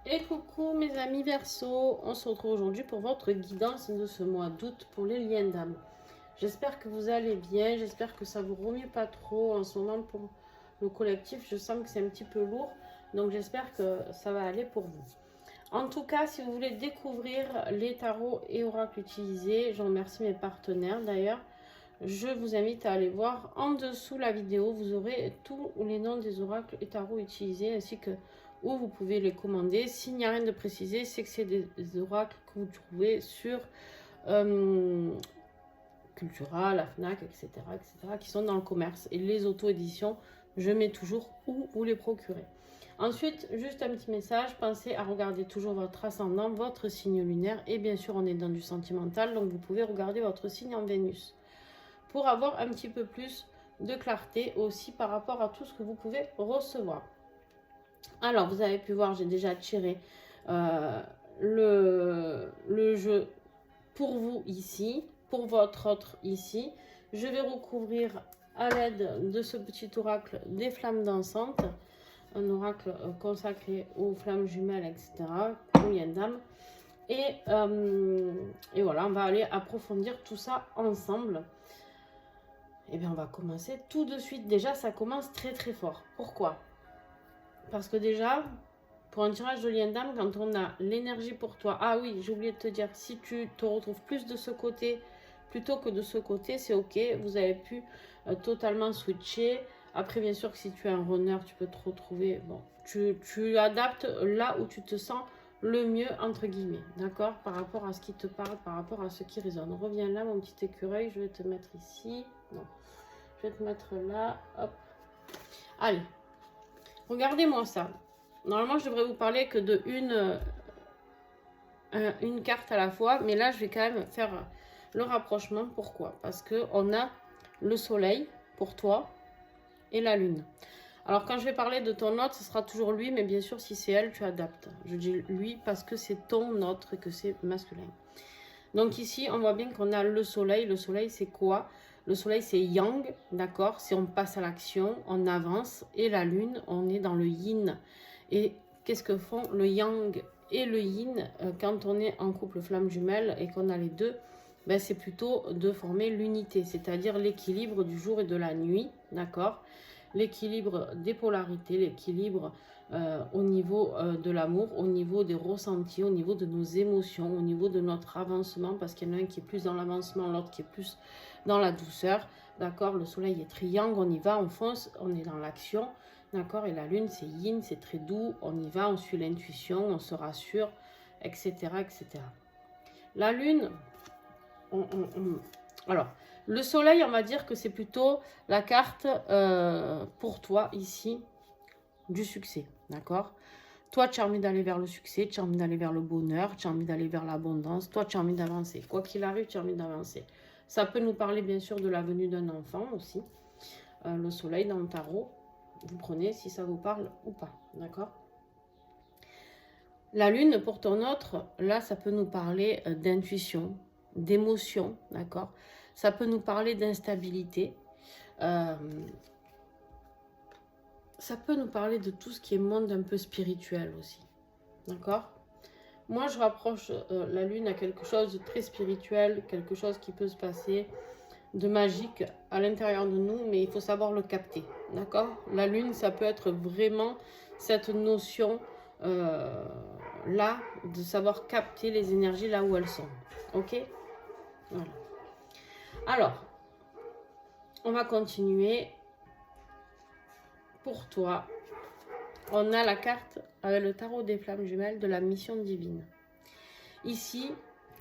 Et coucou mes amis Verseau, on se retrouve aujourd'hui pour votre guidance de ce mois d'août pour les liens d'âme. J'espère que vous allez bien, j'espère que ça vous remue pas trop en ce moment pour le collectif. Je sens que c'est un petit peu lourd, donc j'espère que ça va aller pour vous. En tout cas, si vous voulez découvrir les tarots et oracles utilisés, je remercie mes partenaires d'ailleurs. Je vous invite à aller voir en dessous la vidéo, vous aurez tous les noms des oracles et tarots utilisés ainsi que où vous pouvez les commander. S'il n'y a rien de précisé, c'est que c'est des oracles que vous trouvez sur Cultura, la FNAC, etc., qui sont dans le commerce. Et les auto-éditions, je mets toujours où vous les procurez. Ensuite, juste un petit message, pensez à regarder toujours votre ascendant, votre signe lunaire. Et bien sûr, on est dans du sentimental, donc vous pouvez regarder votre signe en Vénus pour avoir un petit peu plus de clarté aussi par rapport à tout ce que vous pouvez recevoir. Alors, vous avez pu voir, j'ai déjà tiré le jeu pour vous ici, pour votre autre ici. Je vais recouvrir à l'aide de ce petit oracle des flammes dansantes, un oracle consacré aux flammes jumelles, etc., aux liens d'âme. Et voilà, on va aller approfondir tout ça ensemble. Et bien, on va commencer tout de suite. Déjà, ça commence très très fort. Pourquoi ? Parce que déjà, pour un tirage de lien d'âme, quand on a l'énergie pour toi... Ah oui, j'ai oublié de te dire, si tu te retrouves plus de ce côté plutôt que de ce côté, c'est ok. Vous avez pu totalement switcher. Après, bien sûr que si tu es un runner, tu peux te retrouver... Bon, tu adaptes là où tu te sens le mieux, entre guillemets. D'accord ? Par rapport à ce qui te parle, par rapport à ce qui résonne. Reviens là, mon petit écureuil. Je vais te mettre ici. Non. Je vais te mettre là. Hop. Allez. Regardez-moi ça. Normalement, je devrais vous parler que de une carte à la fois. Mais là, je vais quand même faire le rapprochement. Pourquoi? Parce qu'on a le soleil pour toi et la lune. Alors, quand je vais parler de ton autre, ce sera toujours lui. Mais bien sûr, si c'est elle, tu adaptes. Je dis lui parce que c'est ton autre et que c'est masculin. Donc ici, on voit bien qu'on a le soleil. Le soleil, c'est quoi? Le soleil, c'est yang, d'accord? Si on passe à l'action, on avance. Et la lune, on est dans le yin. Et qu'est-ce que font le yang et le yin quand on est en couple flamme jumelle et qu'on a les deux? Ben, c'est plutôt de former l'unité, c'est-à-dire l'équilibre du jour et de la nuit, d'accord? L'équilibre des polarités, l'équilibre au niveau de l'amour, au niveau des ressentis, au niveau de nos émotions, au niveau de notre avancement, parce qu'il y en a un qui est plus dans l'avancement, l'autre qui est plus dans la douceur, d'accord? Le soleil est triangle, on y va, on fonce, on est dans l'action, d'accord? Et la lune, c'est yin, c'est très doux, on y va, on suit l'intuition, on se rassure, etc., etc. La lune, alors, le soleil, on va dire que c'est plutôt la carte pour toi, ici, du succès, d'accord? Toi, tu as envie d'aller vers le succès, tu as envie d'aller vers le bonheur, tu as envie d'aller vers l'abondance, toi, tu as envie d'avancer. Quoi qu'il arrive, tu as envie d'avancer. Ça peut nous parler, bien sûr, de la venue d'un enfant aussi. Le soleil dans le tarot, vous prenez si ça vous parle ou pas, d'accord? La lune, pour ton autre, là, ça peut nous parler d'intuition, d'émotion, d'accord? Ça peut nous parler d'instabilité. Ça peut nous parler de tout ce qui est monde un peu spirituel aussi. D'accord? Moi, je rapproche la lune à quelque chose de très spirituel, quelque chose qui peut se passer de magique à l'intérieur de nous, mais il faut savoir le capter. D'accord? La lune, ça peut être vraiment cette notion là, de savoir capter les énergies là où elles sont. Ok? Voilà. Alors, on va continuer. Pour toi, on a la carte avec le tarot des flammes jumelles de la mission divine. Ici,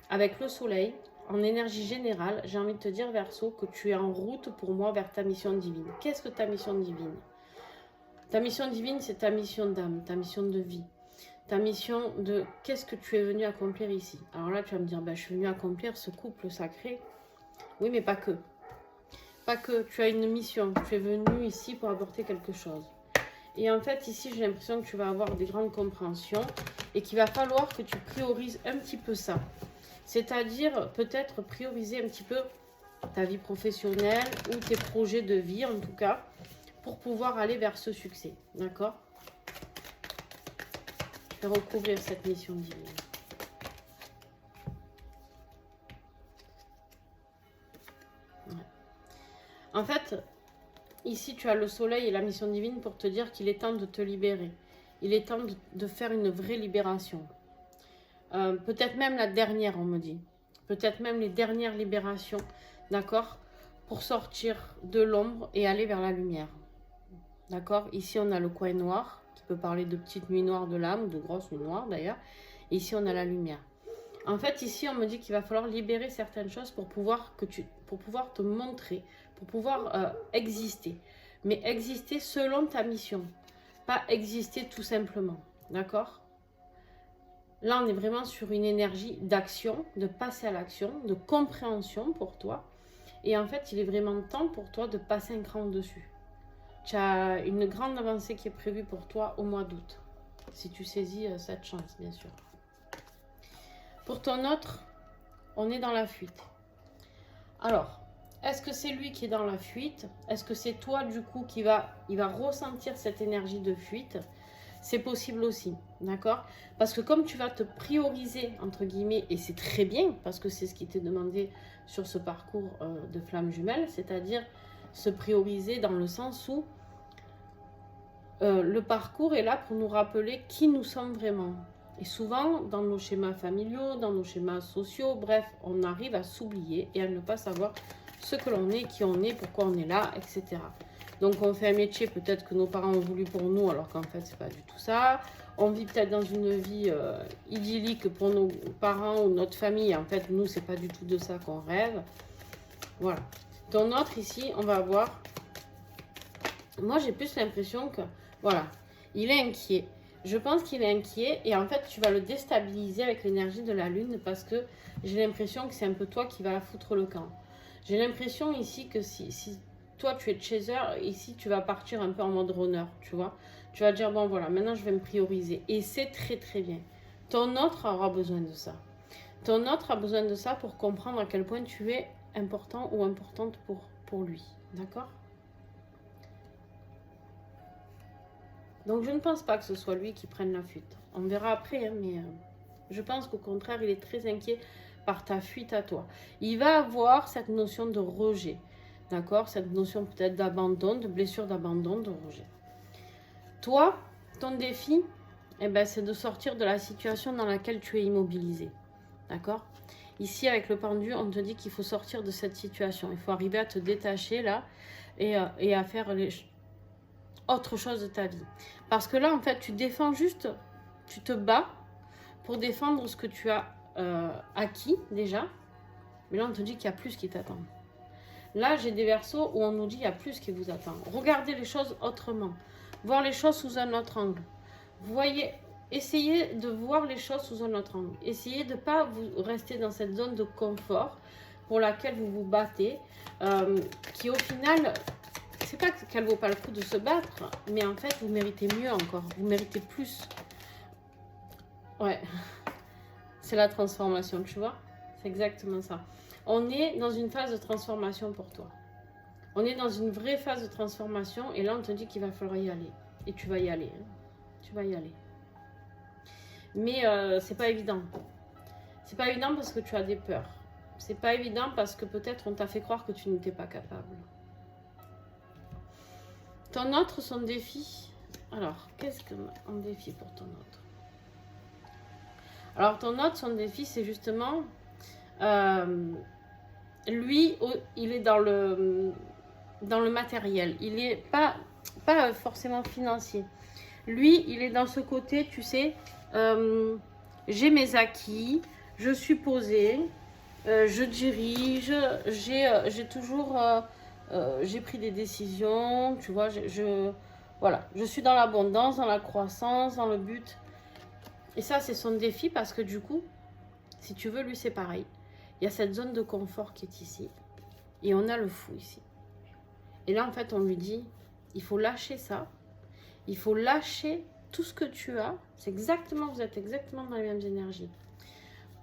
avec le soleil, en énergie générale, j'ai envie de te dire, Verseau, que tu es en route pour moi vers ta mission divine. Qu'est-ce que ta mission divine? Ta mission divine, c'est ta mission d'âme, ta mission de vie. Ta mission de qu'est-ce que tu es venu accomplir ici. Alors là, tu vas me dire, je suis venu accomplir ce couple sacré. Oui, mais pas que. Pas que. Tu as une mission. Tu es venu ici pour apporter quelque chose. Et en fait, ici, j'ai l'impression que tu vas avoir des grandes compréhensions et qu'il va falloir que tu priorises un petit peu ça. C'est-à-dire, peut-être prioriser un petit peu ta vie professionnelle ou tes projets de vie, en tout cas, pour pouvoir aller vers ce succès. D'accord ? et recouvrir cette mission divine. Ouais. En fait, ici, tu as le soleil et la mission divine pour te dire qu'il est temps de te libérer. Il est temps de faire une vraie libération. Peut-être même la dernière, on me dit. Peut-être même les dernières libérations, d'accord? Pour sortir de l'ombre et aller vers la lumière. D'accord? Ici, on a le coin noir, qui peut parler de petites nuits noires de l'âme, ou de grosses nuits noires d'ailleurs. Ici, on a la lumière. En fait, ici, on me dit qu'il va falloir libérer certaines choses pour pouvoir te montrer, pour pouvoir exister. Mais exister selon ta mission. Pas exister tout simplement. D'accord? Là, on est vraiment sur une énergie d'action, de passer à l'action, de compréhension pour toi. Et en fait, il est vraiment temps pour toi de passer un cran au-dessus. Tu as une grande avancée qui est prévue pour toi au mois d'août. Si tu saisis cette chance, bien sûr. Pour ton autre, on est dans la fuite. Alors, est-ce que c'est lui qui est dans la fuite? Est-ce que c'est toi, du coup, il va ressentir cette énergie de fuite? C'est possible aussi, d'accord? Parce que comme tu vas te prioriser, entre guillemets, et c'est très bien, parce que c'est ce qui t'est demandé sur ce parcours de flamme jumelle, c'est-à-dire se prioriser dans le sens où le parcours est là pour nous rappeler qui nous sommes vraiment. Et souvent, dans nos schémas familiaux, dans nos schémas sociaux, bref, on arrive à s'oublier et à ne pas savoir ce que l'on est, qui on est, pourquoi on est là, etc. Donc, on fait un métier peut-être que nos parents ont voulu pour nous, alors qu'en fait, c'est pas du tout ça. On vit peut-être dans une vie idyllique pour nos parents ou notre famille. En fait, nous, c'est pas du tout de ça qu'on rêve. Voilà. Ton autre, ici, on va voir. Moi, j'ai plus l'impression que, voilà, il est inquiet. Je pense qu'il est inquiet et en fait, tu vas le déstabiliser avec l'énergie de la lune parce que j'ai l'impression que c'est un peu toi qui va foutre le camp. J'ai l'impression ici que si toi, tu es chaser, ici, tu vas partir un peu en mode runner, tu vois. Tu vas dire, bon, voilà, maintenant, je vais me prioriser. Et c'est très, très bien. Ton autre aura besoin de ça. Ton autre a besoin de ça pour comprendre à quel point tu es important ou importante pour lui. D'accord? Donc, je ne pense pas que ce soit lui qui prenne la fuite. On verra après, hein, mais je pense qu'au contraire, il est très inquiet par ta fuite à toi. Il va avoir cette notion de rejet, d'accord? Cette notion peut-être d'abandon, de blessure d'abandon, de rejet. Toi, ton défi, eh ben, c'est de sortir de la situation dans laquelle tu es immobilisé, d'accord? Ici, avec le pendu, on te dit qu'il faut sortir de cette situation. Il faut arriver à te détacher là et à faire autre chose de ta vie. Parce que là, en fait, tu défends juste, tu te bats pour défendre ce que tu as acquis déjà. Mais là, on te dit qu'il y a plus qui t'attend. Là, j'ai des versos où on nous dit qu'il y a plus qui vous attend. Regardez les choses autrement. Voir les choses sous un autre angle. Voyez, essayez de voir les choses sous un autre angle. Essayez de ne pas vous rester dans cette zone de confort pour laquelle vous vous battez, qui au final... C'est pas qu'elle vaut pas le coup de se battre, mais en fait, vous méritez mieux encore. Vous méritez plus. Ouais. C'est la transformation, tu vois? C'est exactement ça. On est dans une phase de transformation pour toi. On est dans une vraie phase de transformation et là, on te dit qu'il va falloir y aller. Et tu vas y aller. Hein. Tu vas y aller. Mais c'est pas évident. C'est pas évident parce que tu as des peurs. C'est pas évident parce que peut-être on t'a fait croire que tu n'étais pas capable. Ton autre, son défi. Alors, qu'est-ce qu'un défi pour ton autre? Alors, ton autre, son défi, c'est justement... lui, il est dans le matériel. Il n'est pas forcément financier. Lui, il est dans ce côté, tu sais, j'ai mes acquis, je suis posée, je dirige, j'ai toujours... j'ai pris des décisions, tu vois, voilà, je suis dans l'abondance, dans la croissance, dans le but. Et ça, c'est son défi parce que du coup, si tu veux, lui, c'est pareil. Il y a cette zone de confort qui est ici. Et on a le fou ici. Et là, en fait, on lui dit, il faut lâcher ça. Il faut lâcher tout ce que tu as. C'est exactement, vous êtes exactement dans les mêmes énergies.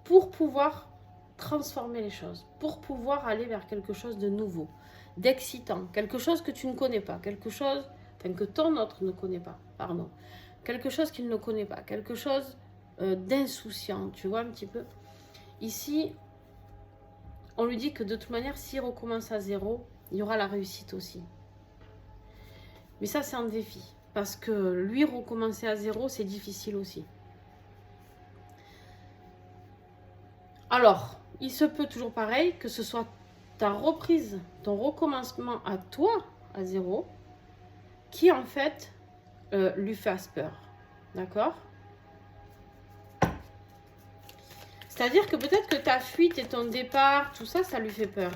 Pour pouvoir transformer les choses. Pour pouvoir aller vers quelque chose de nouveau. D'excitant, quelque chose que tu ne connais pas, quelque chose, enfin que ton autre ne connaît pas, pardon. quelque chose qu'il ne connaît pas, quelque chose d'insouciant, tu vois un petit peu. Ici, on lui dit que de toute manière, s'il recommence à zéro, il y aura la réussite aussi. Mais ça, c'est un défi. Parce que lui, recommencer à zéro, c'est difficile aussi. Alors, il se peut toujours pareil, que ce soit ta reprise, ton recommencement à toi, à zéro, qui en fait lui fasse peur. D'accord? C'est-à-dire que peut-être que ta fuite et ton départ, tout ça, ça lui fait peur.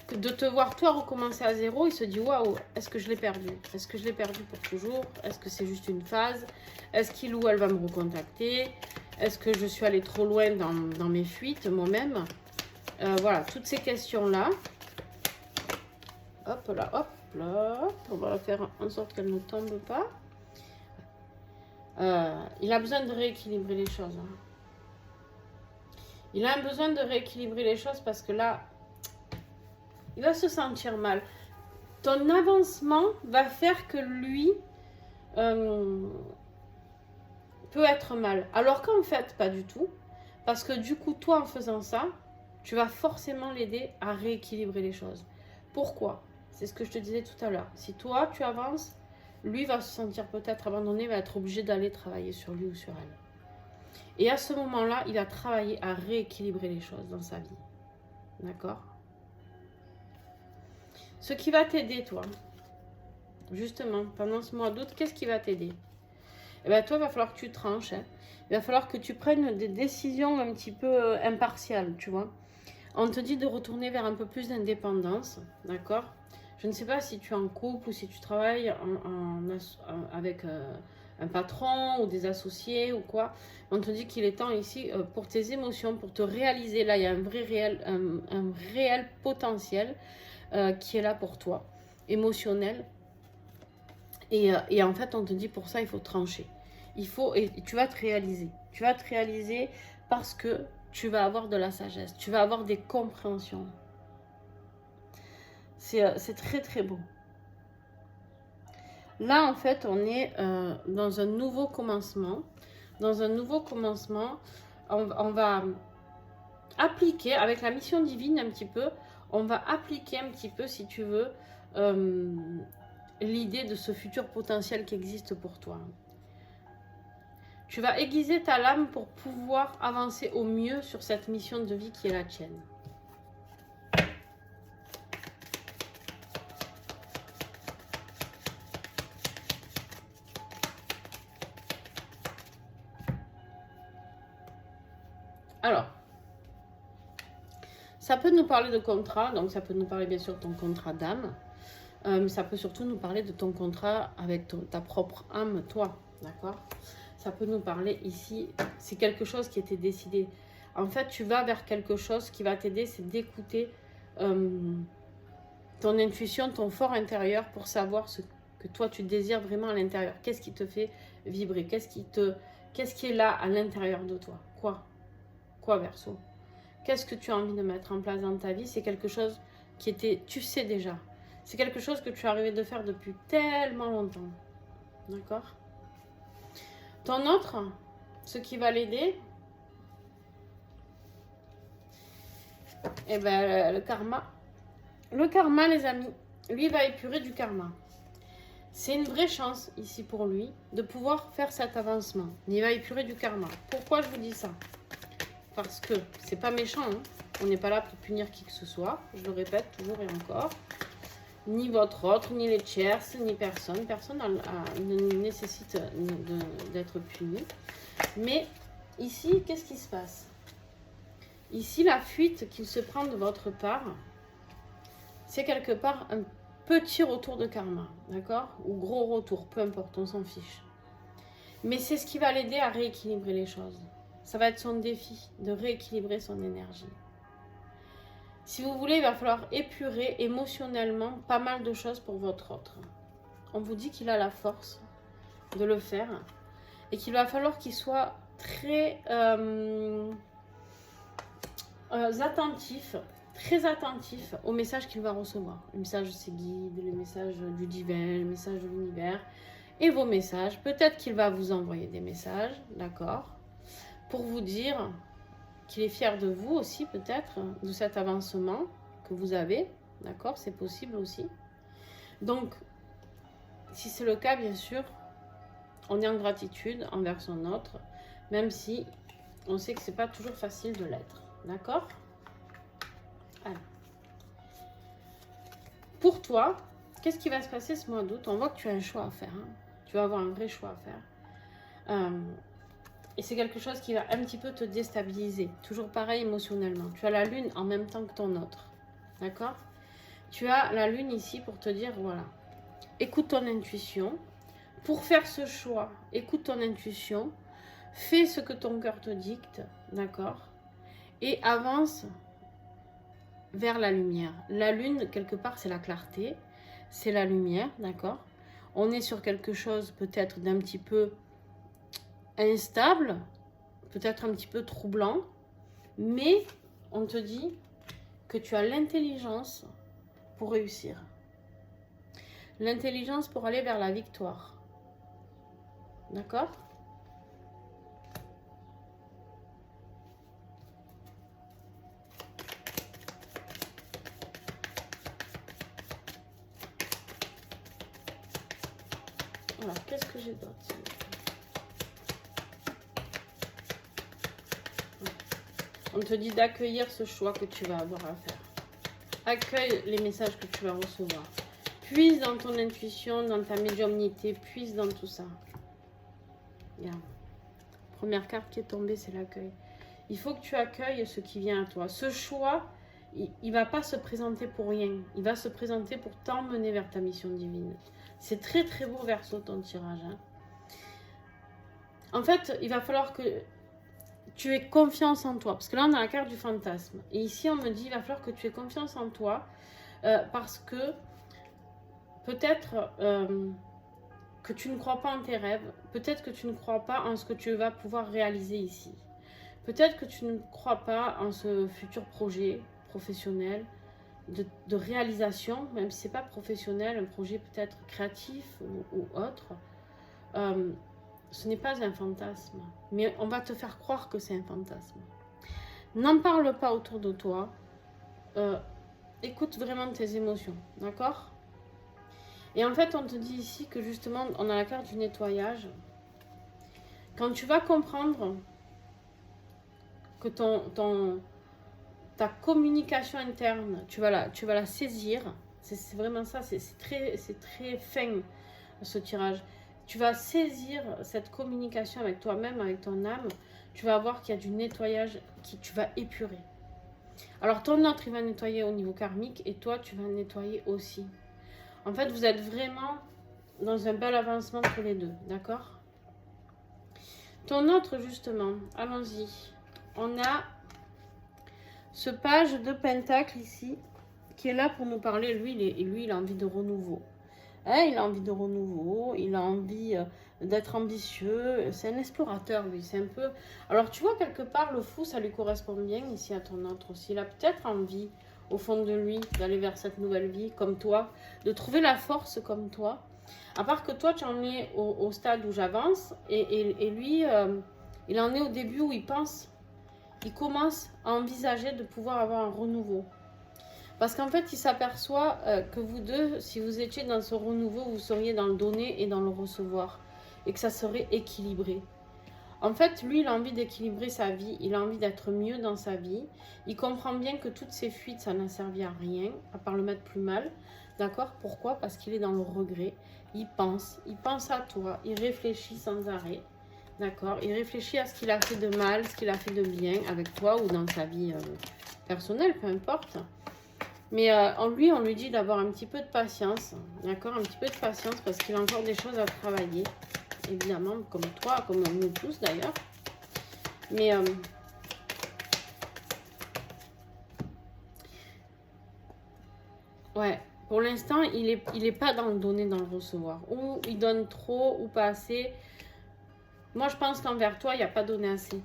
Que de te voir toi recommencer à zéro, il se dit waouh, est-ce que je l'ai perdu? Est-ce que je l'ai perdu pour toujours? Est-ce que c'est juste une phase? Est-ce qu'il ou elle va me recontacter? Est-ce que je suis allée trop loin dans mes fuites moi-même? Voilà, toutes ces questions-là. Hop là, hop là. On va faire en sorte qu'elle ne tombe pas. Il a besoin de rééquilibrer les choses. Hein. Il a besoin de rééquilibrer les choses parce que là, il va se sentir mal. Ton avancement va faire que lui peut être mal. Alors qu'en fait, pas du tout. Parce que du coup, toi, en faisant ça, tu vas forcément l'aider à rééquilibrer les choses. Pourquoi? C'est ce que je te disais tout à l'heure. Si toi, tu avances, lui va se sentir peut-être abandonné, va être obligé d'aller travailler sur lui ou sur elle. Et à ce moment-là, il va travailler à rééquilibrer les choses dans sa vie. D'accord? Ce qui va t'aider, toi, justement, pendant ce mois d'août, qu'est-ce qui va t'aider? Eh bien, toi, il va falloir que tu tranches. Hein. Il va falloir que tu prennes des décisions un petit peu impartiales, tu vois. On te dit de retourner vers un peu plus d'indépendance, d'accord? Je ne sais pas si tu es en couple ou si tu travailles avec un patron ou des associés ou quoi. On te dit qu'il est temps ici pour tes émotions, pour te réaliser. Là, il y a un réel potentiel qui est là pour toi, émotionnel. Et en fait, on te dit pour ça, il faut trancher. Et tu vas te réaliser. Tu vas te réaliser parce que tu vas avoir de la sagesse. Tu vas avoir des compréhensions. C'est très, très beau. Là, en fait, on est dans un nouveau commencement. Dans un nouveau commencement, on va appliquer, avec la mission divine un petit peu, on va appliquer un petit peu, si tu veux, l'idée de ce futur potentiel qui existe pour toi. Tu vas aiguiser ta lame pour pouvoir avancer au mieux sur cette mission de vie qui est la tienne. Alors, ça peut nous parler de contrat, donc ça peut nous parler bien sûr de ton contrat d'âme, mais ça peut surtout nous parler de ton contrat avec ta propre âme, toi, d'accord? Ça peut nous parler ici, c'est quelque chose qui était décidé. En fait, tu vas vers quelque chose qui va t'aider, c'est d'écouter ton intuition, ton fort intérieur pour savoir ce que toi tu désires vraiment à l'intérieur. Qu'est-ce qui te fait vibrer? Qu'est-ce qui est là à l'intérieur de toi? Quoi, Verseau? Qu'est-ce que tu as envie de mettre en place dans ta vie? C'est quelque chose qui était, tu sais déjà. C'est quelque chose que tu es arrivé de faire depuis tellement longtemps. D'accord? Ton autre, ce qui va l'aider, eh ben, le karma. Le karma, les amis, lui va épurer du karma. C'est une vraie chance ici pour lui de pouvoir faire cet avancement. Il va épurer du karma. Pourquoi je vous dis ça? Parce que c'est pas méchant, hein. On n'est pas là pour punir qui que ce soit, je le répète toujours et encore. Ni votre autre, ni les tierces, ni personne. Personne ne nécessite d'être puni. Mais ici, qu'est-ce qui se passe? Ici, la fuite qu'il se prend de votre part, c'est quelque part un petit retour de karma, d'accord? Ou gros retour, peu importe, on s'en fiche. Mais c'est ce qui va l'aider à rééquilibrer les choses. Ça va être son défi de rééquilibrer son énergie. Si vous voulez, il va falloir épurer émotionnellement pas mal de choses pour votre autre. On vous dit qu'il a la force de le faire et qu'il va falloir qu'il soit très attentif aux messages qu'il va recevoir. Le message de ses guides, le message du divin, le message de l'univers. et vos messages. Peut-être qu'il va vous envoyer des messages, d'accord, pour vous dire qu'il est fier de vous aussi, peut-être, de cet avancement que vous avez, d'accord, c'est possible aussi. Donc, si c'est le cas, bien sûr, on est en gratitude envers son autre, même si on sait que c'est pas toujours facile de l'être, d'accord. Alors, pour toi, qu'est-ce qui va se passer ce mois d'août? On voit que tu as un choix à faire, hein. Tu vas avoir un vrai choix à faire. Et c'est quelque chose qui va un petit peu te déstabiliser. Toujours pareil émotionnellement. Tu as la lune en même temps que ton autre. D'accord? Tu as la lune ici pour te dire, voilà, écoute ton intuition. Pour faire ce choix, écoute ton intuition. Fais ce que ton cœur te dicte. D'accord? Et avance vers la lumière. La lune, quelque part, c'est la clarté. C'est la lumière. D'accord? On est sur quelque chose peut-être d'un petit peu instable, peut-être un petit peu troublant, mais on te dit que tu as l'intelligence pour réussir. L'intelligence pour aller vers la victoire. D'accord? Alors, qu'est-ce que j'ai d'autre? On te dit d'accueillir ce choix que tu vas avoir à faire. Accueille les messages que tu vas recevoir. Puise dans ton intuition, dans ta médiumnité, puise dans tout ça. Bien. Première carte qui est tombée, c'est l'accueil. Il faut que tu accueilles ce qui vient à toi. Ce choix, il ne va pas se présenter pour rien. Il va se présenter pour t'emmener vers ta mission divine. C'est très très beau, Verseau, ton tirage. Hein. En fait, il va falloir que tu aies confiance en toi. Parce que là, on a la carte du fantasme. Et ici, on me dit, il va falloir que tu aies confiance en toi. Parce que peut-être que tu ne crois pas en tes rêves. Peut-être que tu ne crois pas en ce que tu vas pouvoir réaliser ici. Peut-être que tu ne crois pas en ce futur projet professionnel de réalisation, même si ce n'est pas professionnel, un projet peut-être créatif ou autre. Ce n'est pas un fantasme, mais on va te faire croire que c'est un fantasme. N'en parle pas autour de toi. Écoute vraiment tes émotions, d'accord? Et en fait, on te dit ici que justement, on a la carte du nettoyage. Quand tu vas comprendre que ta communication interne, tu vas la saisir, c'est vraiment ça, c'est très fin ce tirage. Tu vas saisir cette communication avec toi-même, avec ton âme, tu vas voir qu'il y a du nettoyage qui tu vas épurer. Alors ton autre, il va nettoyer au niveau karmique et toi, tu vas nettoyer aussi. En fait, vous êtes vraiment dans un bel avancement tous les deux, d'accord? Ton autre, justement, allons-y. On a ce page de pentacle ici, qui est là pour nous parler. Lui, il a envie de renouveau. Hein, il a envie de renouveau, il a envie d'être ambitieux. C'est un explorateur, lui. C'est un peu... Alors, tu vois, quelque part, le fou, ça lui correspond bien ici à ton autre aussi. Il a peut-être envie, au fond de lui, d'aller vers cette nouvelle vie, comme toi, de trouver la force comme toi. À part que toi, tu en es au stade où j'avance, et lui, il en est au début où il pense, il commence à envisager de pouvoir avoir un renouveau. Parce qu'en fait, il s'aperçoit que vous deux, si vous étiez dans ce renouveau, vous seriez dans le donner et dans le recevoir. Et que ça serait équilibré. En fait, lui, il a envie d'équilibrer sa vie. Il a envie d'être mieux dans sa vie. Il comprend bien que toutes ces fuites, ça n'a servi à rien, à part le mettre plus mal. D'accord? Pourquoi? Parce qu'il est dans le regret. Il pense à toi. Il réfléchit sans arrêt. D'accord? Il réfléchit à ce qu'il a fait de mal, ce qu'il a fait de bien avec toi ou dans sa vie personnelle, peu importe. Mais en lui, on lui dit d'avoir un petit peu de patience, d'accord? Un petit peu de patience parce qu'il a encore des choses à travailler, évidemment, comme toi, comme nous tous d'ailleurs. Mais ouais, pour l'instant, il est pas dans le donner, dans le recevoir. Ou il donne trop ou pas assez. Moi, je pense qu'envers toi, il n'a pas donné assez.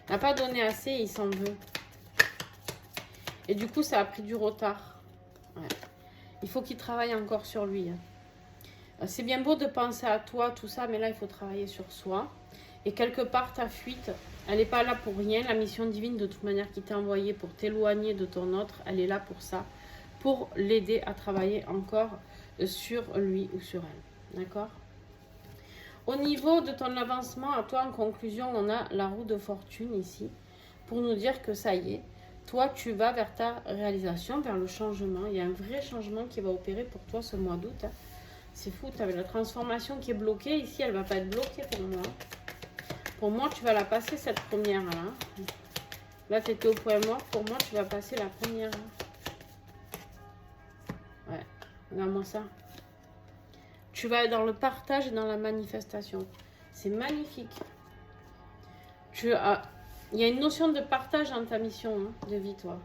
Il n'a pas donné assez et il s'en veut. Et du coup, ça a pris du retard. Ouais. Il faut qu'il travaille encore sur lui. Hein. C'est bien beau de penser à toi, tout ça, mais là, il faut travailler sur soi. Et quelque part, ta fuite, elle n'est pas là pour rien. La mission divine, de toute manière, qui t'a envoyé pour t'éloigner de ton autre, elle est là pour ça, pour l'aider à travailler encore sur lui ou sur elle. D'accord? Au niveau de ton avancement, à toi, en conclusion, on a la roue de fortune ici, pour nous dire que ça y est, toi, tu vas vers ta réalisation, vers le changement. Il y a un vrai changement qui va opérer pour toi ce mois d'août. C'est fou, tu avais la transformation qui est bloquée. Ici, elle ne va pas être bloquée pour moi. Pour moi, tu vas la passer, cette première-là. Là, tu étais au point mort. Pour moi, tu vas passer la première. Ouais, regarde-moi ça. Tu vas être dans le partage et dans la manifestation. C'est magnifique. Il y a une notion de partage dans ta mission de vie, toi.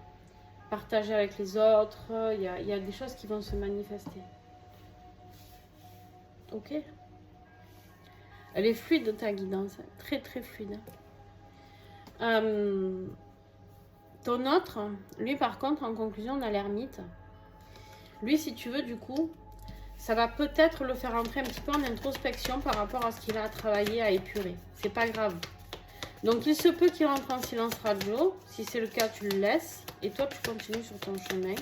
Partager avec les autres. Il y a des choses qui vont se manifester. Ok? Elle est fluide, ta guidance. Très, très fluide. Ton autre, lui, par contre, en conclusion, on a l'ermite. Lui, si tu veux, du coup, ça va peut-être le faire entrer un petit peu en introspection par rapport à ce qu'il a à travailler, à épurer. C'est pas grave. Donc, il se peut qu'il rentre en silence radio. Si c'est le cas, tu le laisses. Et toi, tu continues sur ton chemin.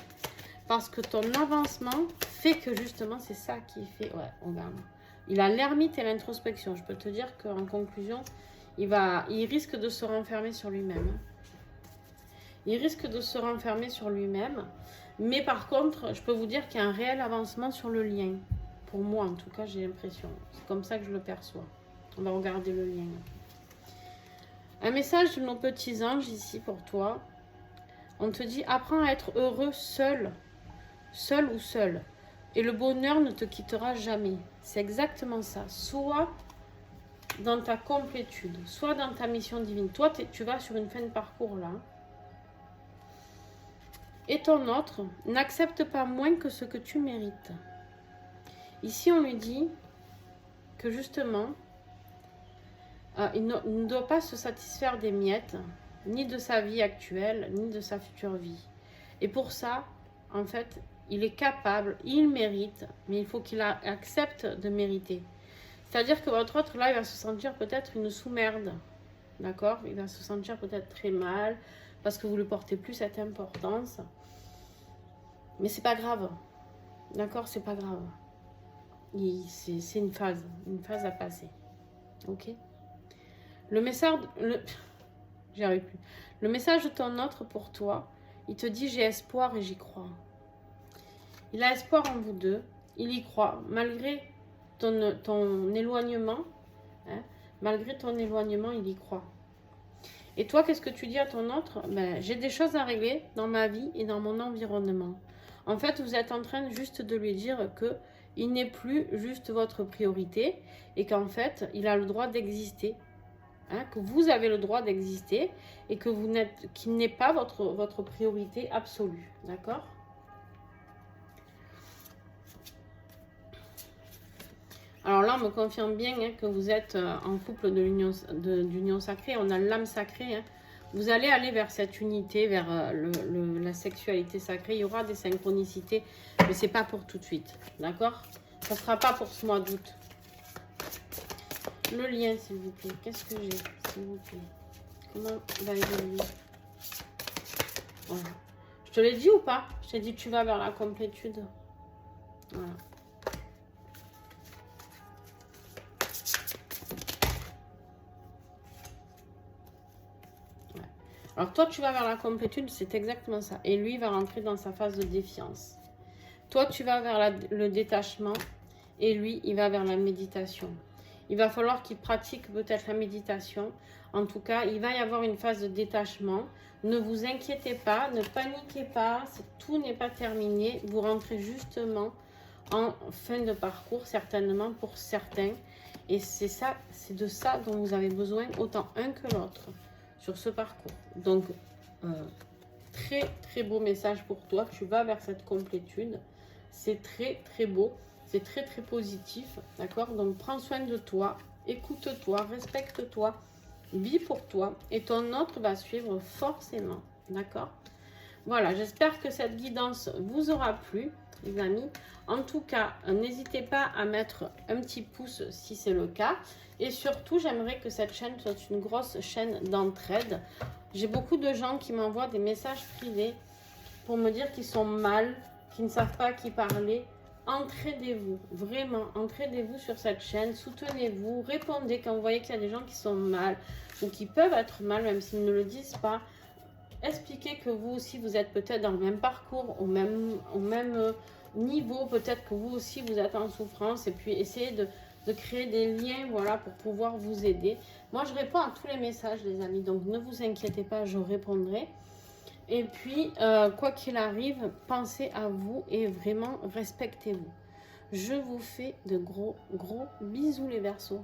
Parce que ton avancement fait que, justement, c'est ça qui fait... Ouais, on regarde. Il a l'ermite et l'introspection. Je peux te dire qu'en conclusion, il risque de se renfermer sur lui-même. Il risque de se renfermer sur lui-même. Mais par contre, je peux vous dire qu'il y a un réel avancement sur le lien. Pour moi, en tout cas, j'ai l'impression. C'est comme ça que je le perçois. On va regarder le lien. Un message de nos petits anges ici pour toi. On te dit, apprends à être heureux seul. Seul ou seul. Et le bonheur ne te quittera jamais. C'est exactement ça. Soit dans ta complétude, soit dans ta mission divine. Toi, tu vas sur une fin de parcours là. Et ton autre n'accepte pas moins que ce que tu mérites. Ici, on lui dit que justement, il ne doit pas se satisfaire des miettes, ni de sa vie actuelle, ni de sa future vie. Et pour ça, en fait, il est capable, il mérite, mais il faut qu'il accepte de mériter. C'est-à-dire que votre autre, là, il va se sentir peut-être une sous-merde. D'accord? Il va se sentir peut-être très mal, parce que vous ne lui portez plus cette importance. Mais c'est pas grave. D'accord? C'est pas grave. C'est une phase à passer. Ok? Le message... J'y arrive plus. Le message de ton autre pour toi, il te dit j'ai espoir et j'y crois. Il a espoir en vous deux. Il y croit. Malgré ton éloignement, malgré ton éloignement, il y croit. Et toi, qu'est-ce que tu dis à ton autre? J'ai des choses à régler dans ma vie et dans mon environnement. En fait, vous êtes en train juste de lui dire qu'il n'est plus juste votre priorité et qu'en fait, il a le droit d'exister. Que vous avez le droit d'exister et que qu'il n'est pas votre priorité absolue. D'accord? Alors là, on me confirme bien que vous êtes en couple d'union sacrée. On a l'âme sacrée. Vous allez aller vers cette unité, vers la sexualité sacrée. Il y aura des synchronicités, mais ce n'est pas pour tout de suite. D'accord? Ça ne sera pas pour ce mois d'août. Le lien, s'il vous plaît. Qu'est-ce que j'ai, s'il vous plaît? Comment va évoluer? Voilà. Je te l'ai dit ou pas? Je t'ai dit que tu vas vers la complétude. Voilà. Alors toi, tu vas vers la complétude, c'est exactement ça. Et lui, il va rentrer dans sa phase de défiance. Toi, tu vas vers le détachement et lui, il va vers la méditation. Il va falloir qu'il pratique peut-être la méditation. En tout cas, il va y avoir une phase de détachement. Ne vous inquiétez pas, ne paniquez pas, tout n'est pas terminé. Vous rentrez justement en fin de parcours, certainement pour certains. Et c'est de ça dont vous avez besoin, autant un que l'autre, sur ce parcours. Donc, très très beau message pour toi. Tu vas vers cette complétude. C'est très très beau. C'est très très positif. D'accord? Donc, prends soin de toi. Écoute-toi. Respecte-toi. Vis pour toi. Et ton autre va suivre forcément. D'accord? Voilà, j'espère que cette guidance vous aura plu, les amis. En tout cas, n'hésitez pas à mettre un petit pouce si c'est le cas. Et surtout, j'aimerais que cette chaîne soit une grosse chaîne d'entraide. J'ai beaucoup de gens qui m'envoient des messages privés pour me dire qu'ils sont mal, qu'ils ne savent pas à qui parler. Entraidez-vous, vraiment, entraidez-vous sur cette chaîne, soutenez-vous, répondez quand vous voyez qu'il y a des gens qui sont mal ou qui peuvent être mal, même s'ils ne le disent pas. Expliquez que vous aussi, vous êtes peut-être dans le même parcours, au même niveau, peut-être que vous aussi, vous êtes en souffrance, et puis essayez de créer des liens, voilà, pour pouvoir vous aider. Moi, je réponds à tous les messages, les amis, donc ne vous inquiétez pas, je répondrai. Et puis, quoi qu'il arrive, pensez à vous et vraiment respectez-vous. Je vous fais de gros bisous les Verseaux.